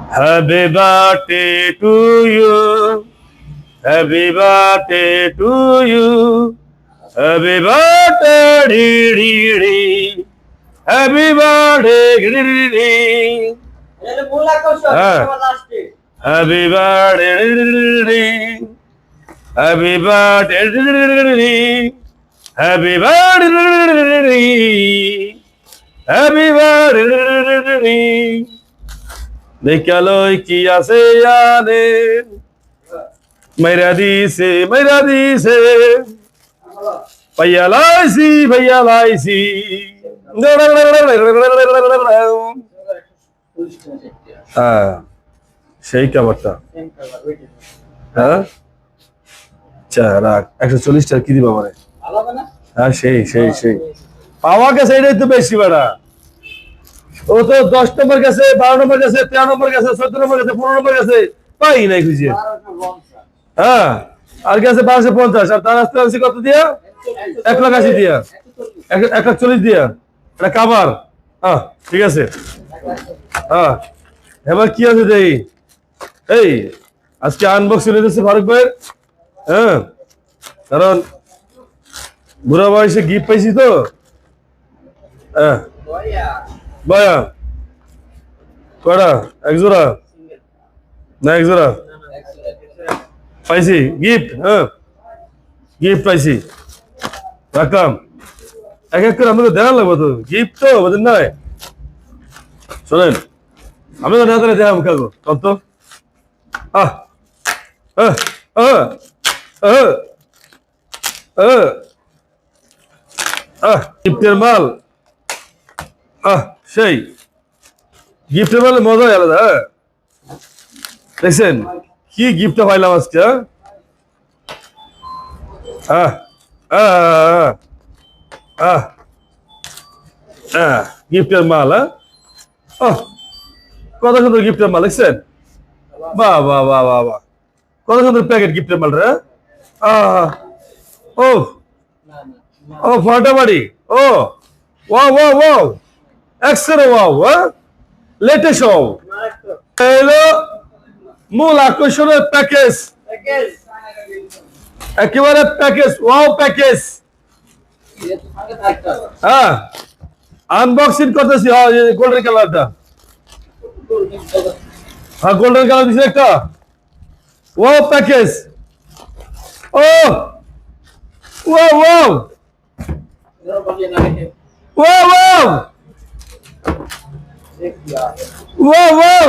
Happy birthday to you. Happy birthday to you. Happy birthday, dee, dee, dee. Happy birthday, dee, dee, dee. Happy birthday, dee, dee, dee. Happy birthday, dee, dee, dee. Happy birthday, dee, dee, dee. Happy birthday, dee, dee, dee. দেখালই কি আছে আনে মাইরা দিছে ভাইয়া লাইছি হ্যাঁ সেই কাবারটা হ্যাঁ আচ্ছা রাখ 140 টাকা কি দিবা মানে হ্যাঁ সেই পাওয়া গেছে এটাই তো বেশি বেড়া ও তো 10 নম্বর গেছে 12 নম্বর গেছে 13 নম্বর গেছে 14 নম্বর গেছে 15 নম্বর গেছে পাই নাই খুঁজে হ্যাঁ আর গেছে 1250 আর তার আসতে আসছে কত দিয়া 180 দিয়া 140 দিয়া এটা কাবার হ্যাঁ ঠিক আছে হ্যাঁ এবার কি আছে দেই এই আজকে আনবক্সিং হইতেছে ফারুক ভাই হ্যাঁ কারণ বুড়া বয়সে গিফট পাইছি তো হ্যাঁ ভাইয়া কয়টা এক জোড়া না এক জোড়া পাইছি গিফট হ্যাঁ গিফট পাইছি রাখলাম এক এক করে আমাদের দেখা লাগবো তো গিফট তো বুঝেন না শোনেন আমি তো না দেখা কাগো কত আহ আহ আহ আহ আহ আহ গিফটের মাল আহ সেই গিফটের মাল মজাই আলাদা হ্যাঁ দেখছেন কি গিফটটা পাইলাম আজকে হ্যাঁ আহ আহ আহ গিফটের মাল হ্যাঁ কত সুন্দর গিফটের মাল দেখছেন বাহ বাহ বাহ বাহ বাহ কত সুন্দর প্যাকেট গিফটের মাল রে ও ও ফাটাবাড়ি ও wow wow wow x-ray wow হ্যাঁ লেটেস্ট ওয়াও হ্যালো মূল আকর্ষণের প্যাকেজ একেবারে প্যাকেজ ওয়াও প্যাকেজ হ্যাঁ আনবক্সিং করতেছি হ্যাঁ গোল্ডেন কালারটা হ্যাঁ গোল্ডেন কালার দিছে একটা ওয়াও প্যাকেজ ও wow wow wow wow wow wow